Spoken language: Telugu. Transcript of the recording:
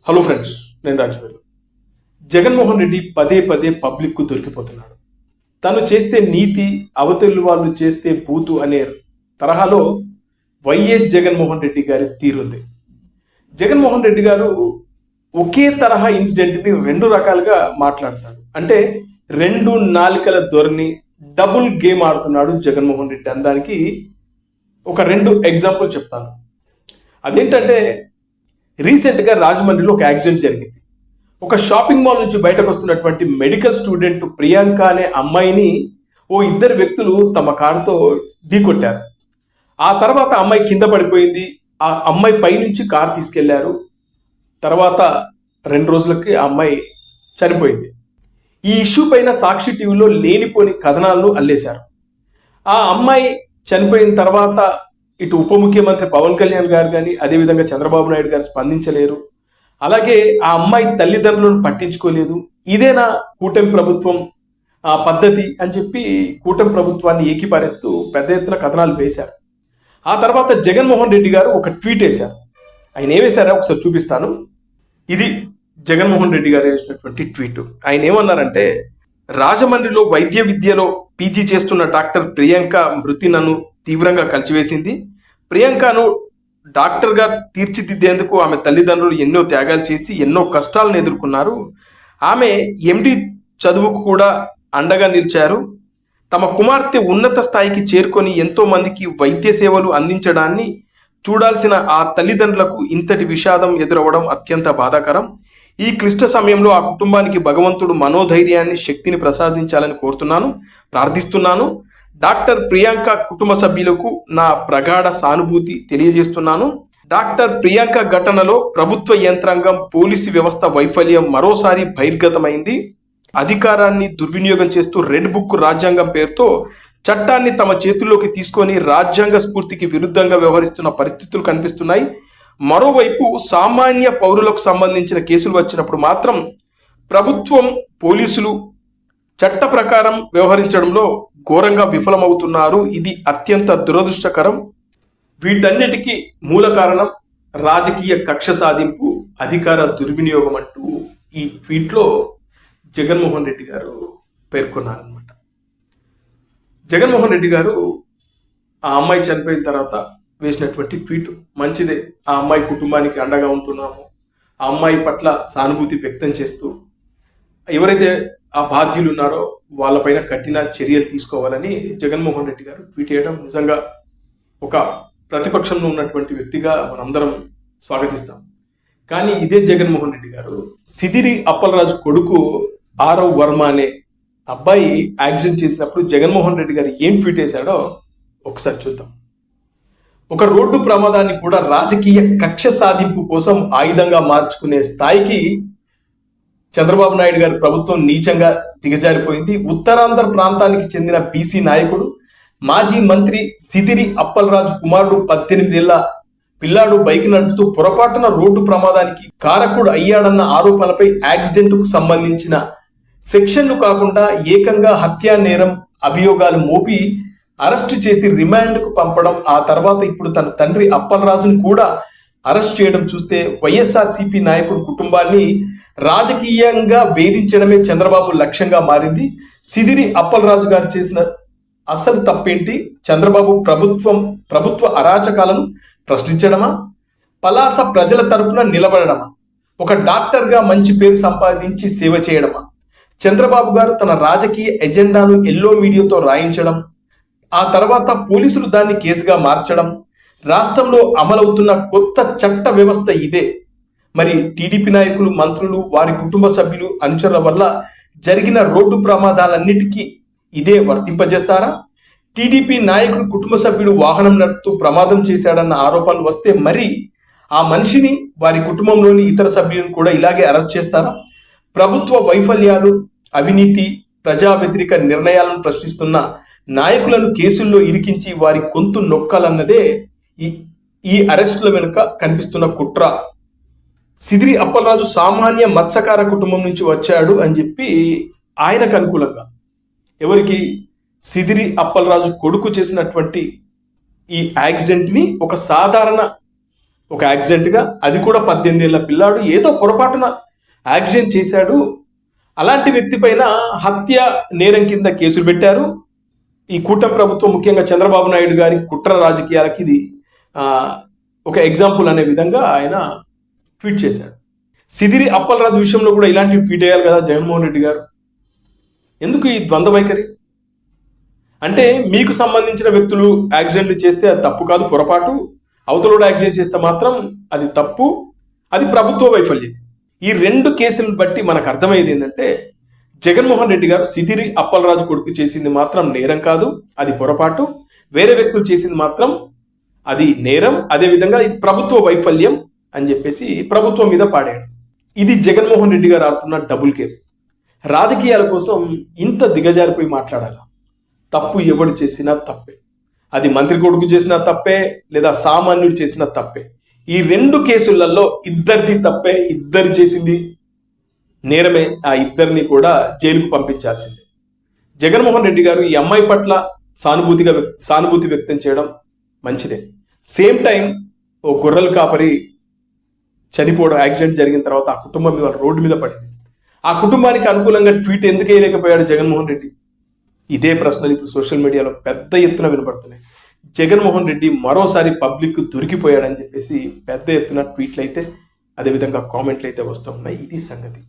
హలో ఫ్రెండ్స్, నేను రాజుగారు. జగన్మోహన్ రెడ్డి పదే పదే పబ్లిక్కు దొరికిపోతున్నాడు. తను చేస్తే నీతి, అవతలి వాళ్ళు చేస్తే బూతు అనే తరహాలో వైఎస్ జగన్మోహన్ రెడ్డి గారి తీరుంది. జగన్మోహన్ రెడ్డి గారు ఒకే తరహా ఇన్సిడెంట్ని రెండు రకాలుగా మాట్లాడతాడు. అంటే రెండు నాలుకల ధోరణి, డబుల్ గేమ్ ఆడుతున్నాడు జగన్మోహన్ రెడ్డి అనడానికి ఒక రెండు ఎగ్జాంపుల్ చెప్తాను. అదేంటంటే, రీసెంట్గా రాజమండ్రిలో ఒక యాక్సిడెంట్ జరిగింది. ఒక షాపింగ్ మాల్ నుంచి బయటకు వస్తున్నటువంటి మెడికల్ స్టూడెంట్ ప్రియాంక అనే అమ్మాయిని ఇద్దరు వ్యక్తులు తమ కారుతో ఢీకొట్టారు. ఆ తర్వాత అమ్మాయి కింద పడిపోయింది. ఆ అమ్మాయి పైనుంచి కారు తీసుకెళ్లారు. తర్వాత 2 రోజులకి ఆ అమ్మాయి చనిపోయింది. ఈ ఇష్యూ పైన సాక్షి టీవీలో లేనిపోని కథనాలను అల్లేశారు. ఆ అమ్మాయి చనిపోయిన తర్వాత ఇటు ఉప ముఖ్యమంత్రి పవన్ కళ్యాణ్ గారు కానీ, అదేవిధంగా చంద్రబాబు నాయుడు గారు స్పందించలేరు. అలాగే ఆ అమ్మాయి తల్లిదండ్రులను పట్టించుకోలేదు. ఇదేనా కూటమి ప్రభుత్వం పద్ధతి అని చెప్పి కూటమి ప్రభుత్వాన్ని ఏకీపారేస్తూ పెద్ద ఎత్తున కథనాలు వేశారు. ఆ తర్వాత జగన్మోహన్ రెడ్డి గారు ఒక ట్వీట్ వేశారు. ఆయన ఏమేశారో ఒకసారి చూపిస్తాను. ఇది జగన్మోహన్ రెడ్డి గారు వేసినటువంటి ట్వీట్. ఆయన ఏమన్నారంటే, రాజమండ్రిలో వైద్య విద్యలో పీజీ చేస్తున్న డాక్టర్ ప్రియాంక మృతి నన్ను తీవ్రంగా కలిచివేసింది. ప్రియాంకను డాక్టర్గా తీర్చిదిద్దేందుకు ఆమె తల్లిదండ్రులు ఎన్నో త్యాగాలు చేసి ఎన్నో కష్టాలను ఎదుర్కొన్నారు. ఆమె ఎండి చదువుకు కూడా అండగా నిలిచారు. తమ కుమార్తె ఉన్నత స్థాయికి చేరుకొని ఎంతో మందికి వైద్య సేవలు అందించడాన్ని చూడాల్సిన ఆ తల్లిదండ్రులకు ఇంతటి విషాదం ఎదురవ్వడం అత్యంత బాధాకరం. ఈ క్లిష్ట సమయంలో ఆ కుటుంబానికి భగవంతుడు మనోధైర్యాన్ని, శక్తిని ప్రసాదించాలని కోరుతున్నాను, ప్రార్థిస్తున్నాను. డాక్టర్ ప్రియాంక కుటుంబ సభ్యులకు నా ప్రగాఢ సానుభూతి తెలియజేస్తున్నాను. డాక్టర్ ప్రియాంక ఘటనలో ప్రభుత్వ యంత్రాంగం, పోలీసు వ్యవస్థ వైఫల్యం మరోసారి బహిర్గతమైంది. అధికారాన్ని దుర్వినియోగం చేస్తూ రెడ్ బుక్ రాజ్యాంగం పేరుతో చట్టాన్ని తమ చేతుల్లోకి తీసుకొని రాజ్యాంగ స్ఫూర్తికి విరుద్ధంగా వ్యవహరిస్తున్న పరిస్థితులు కనిపిస్తున్నాయి. మరోవైపు సామాన్య పౌరులకు సంబంధించిన కేసులు వచ్చినప్పుడు మాత్రం ప్రభుత్వం, పోలీసులు చట్ట ప్రకారం వ్యవహరించడంలో ఘోరంగా విఫలమవుతున్నారు. ఇది అత్యంత దురదృష్టకరం. వీటన్నిటికీ మూల కారణం రాజకీయ కక్ష సాధింపు, అధికార దుర్వినియోగం అంటూ ఈ ట్వీట్లో జగన్మోహన్ రెడ్డి గారు పేర్కొన్నారనమాట. జగన్మోహన్ రెడ్డి గారు ఆ అమ్మాయి చనిపోయిన తర్వాత వేసినటువంటి ట్వీట్ మంచిదే. ఆ అమ్మాయి కుటుంబానికి అండగా ఉంటున్నాము, ఆ అమ్మాయి పట్ల సానుభూతి వ్యక్తం చేస్తూ ఎవరైతే ఆ బాధ్యులు ఉన్నారో వాళ్ళపైన కఠిన చర్యలు తీసుకోవాలని జగన్మోహన్ రెడ్డి గారు ట్వీట్ చేయడం నిజంగా ఒక ప్రతిపక్షంలో ఉన్నటువంటి వ్యక్తిగా మనందరం స్వాగతిస్తాం. కానీ ఇదే జగన్మోహన్ రెడ్డి గారు సిదిరి అప్పలరాజు కొడుకు ఆరవ్ వర్మ అనే అబ్బాయి యాక్సిడెంట్ చేసినప్పుడు జగన్మోహన్ రెడ్డి గారు ఏం ట్వీట్ చేశాడో ఒకసారి చూద్దాం. ఒక రోడ్డు ప్రమాదాన్ని కూడా రాజకీయ కక్ష సాధింపు కోసం ఆయుధంగా మార్చుకునే స్థాయికి చంద్రబాబు నాయుడు గారి ప్రభుత్వం నీచంగా దిగజారిపోయింది. ఉత్తరాంధ్ర ప్రాంతానికి చెందిన బీసీ నాయకుడు, మాజీ మంత్రి సిదిరి అప్పలరాజు కుమారుడు 18 ఏళ్ల పిల్లాడు బైక్ నడుపుతూ పొరపాటున రోడ్డు ప్రమాదానికి కారకుడు అయ్యాడన్న ఆరోపణలపై యాక్సిడెంట్కు సంబంధించిన సెక్షన్లు కాకుండా ఏకంగా హత్యా నేరం అభియోగాలు మోపి అరెస్టు చేసి రిమాండ్కు పంపడం, ఆ తర్వాత ఇప్పుడు తన తండ్రి అప్పలరాజును కూడా అరెస్ట్ చేయడం చూస్తే వైఎస్ఆర్సీపీ నాయకుడు కుటుంబాన్ని రాజకీయంగా వేధించడమే చంద్రబాబు లక్ష్యంగా మారింది. సిదిరి అప్పలరాజు గారు చేసిన అసలు తప్పేంటి? చంద్రబాబు ప్రభుత్వ అరాచకాలను ప్రశ్నించడమా? పలాస ప్రజల తరపున నిలబడడమా? ఒక డాక్టర్గా మంచి పేరు సంపాదించి సేవ చేయడమా? చంద్రబాబు గారు తన రాజకీయ ఎజెండాను ఎల్లో మీడియాతో రాయించడం, ఆ తర్వాత పోలీసులు దాన్ని కేసుగా మార్చడం, రాష్ట్రంలో అమలవుతున్న కొత్త చట్ట వ్యవస్థ ఇదే. మరి టీడీపీ నాయకులు, మంత్రులు, వారి కుటుంబ సభ్యులు, అనుచరుల వల్ల జరిగిన రోడ్డు ప్రమాదాలన్నిటికీ ఇదే వర్తింపజేస్తారా? టీడీపీ నాయకుడు కుటుంబ సభ్యుడు వాహనం నడుపుతూ ప్రమాదం చేశాడన్న ఆరోపణలు వస్తే మరి ఆ మనిషిని, వారి కుటుంబంలోని ఇతర సభ్యులను కూడా ఇలాగే అరెస్ట్ చేస్తారా? ప్రభుత్వ వైఫల్యాలు, అవినీతి, ప్రజా వ్యతిరేక నిర్ణయాలను ప్రశ్నిస్తున్న నాయకులను కేసుల్లో ఇరికించి వారి గొంతు నొక్కాలన్నదే ఈ అరెస్టుల వెనుక కనిపిస్తున్న కుట్ర. సిదిరి అప్పలరాజు సామాన్య మత్స్యకార కుటుంబం నుంచి వచ్చాడు అని చెప్పి ఆయనకు అనుకూలంగా, ఎవరికి? సిదిరి అప్పలరాజు కొడుకు చేసినటువంటి ఈ యాక్సిడెంట్ని ఒక సాధారణ ఒక యాక్సిడెంట్గా, అది కూడా 18 ఏళ్ల పిల్లాడు ఏదో పొరపాటున యాక్సిడెంట్ చేశాడు. అలాంటి వ్యక్తి పైన హత్య నేరం కింద కేసులు పెట్టారు. ఈ కూటమి ప్రభుత్వం, ముఖ్యంగా చంద్రబాబు నాయుడు గారి కుట్ర రాజకీయాలకి ఇది ఒక ఎగ్జాంపుల్ అనే విధంగా ఆయన ట్వీట్ చేశాడు. సిదిరి అప్పలరాజు విషయంలో కూడా ఇలాంటి ట్వీట్ అయ్యారు కదా జగన్మోహన్ రెడ్డి గారు. ఎందుకు ఈ ద్వంద్వ వైఖరి? అంటే మీకు సంబంధించిన వ్యక్తులు యాక్సిడెంట్లు చేస్తే అది తప్పు కాదు, పొరపాటు. అవతలోడు యాక్సిడెంట్ చేస్తే మాత్రం అది తప్పు, అది ప్రభుత్వ వైఫల్యం. ఈ రెండు కేసులను బట్టి మనకు అర్థమయ్యేది ఏంటంటే, జగన్మోహన్ రెడ్డి గారు సిదిరి అప్పలరాజు కొడుకు చేసింది మాత్రం నేరం కాదు, అది పొరపాటు. వేరే వ్యక్తులు చేసింది మాత్రం అది నేరం, అదేవిధంగా ఇది ప్రభుత్వ వైఫల్యం అని చెప్పేసి ప్రభుత్వం మీద పాడాడు. ఇది జగన్మోహన్ రెడ్డి గారు ఆడుతున్న డబుల్ గేమ్. రాజకీయాల కోసం ఇంత దిగజారిపోయి మాట్లాడాలి. తప్పు ఎవడు చేసినా తప్పే, అది మంత్రి కొడుకు చేసినా తప్పే, లేదా సామాన్యుడు చేసినా తప్పే. ఈ రెండు కేసులలో ఇద్దరిది తప్పే, ఇద్దరు చేసింది నేరమే. ఆ ఇద్దరిని కూడా జైలుకు పంపించాల్సిందే. జగన్మోహన్ రెడ్డి గారు ఈ అమ్మాయి పట్ల సానుభూతి వ్యక్తం చేయడం మంచిదే. సేమ్ టైం ఓ గొర్రెల కాపరి చనిపోవడం, యాక్సిడెంట్ జరిగిన తర్వాత ఆ కుటుంబం మీద రోడ్డు మీద పడింది. ఆ కుటుంబానికి అనుకూలంగా ట్వీట్ ఎందుకు వేయలేకపోయాడు జగన్మోహన్ రెడ్డి? ఇదే ప్రశ్నలు ఇప్పుడు సోషల్ మీడియాలో పెద్ద ఎత్తున వినపడుతున్నాయి. జగన్మోహన్ రెడ్డి మరోసారి పబ్లిక్ దొరికిపోయాడని చెప్పేసి పెద్ద ఎత్తున ట్వీట్లు అయితే, అదేవిధంగా కామెంట్లు అయితే వస్తూ ఉన్నాయి. ఇది సంగతి.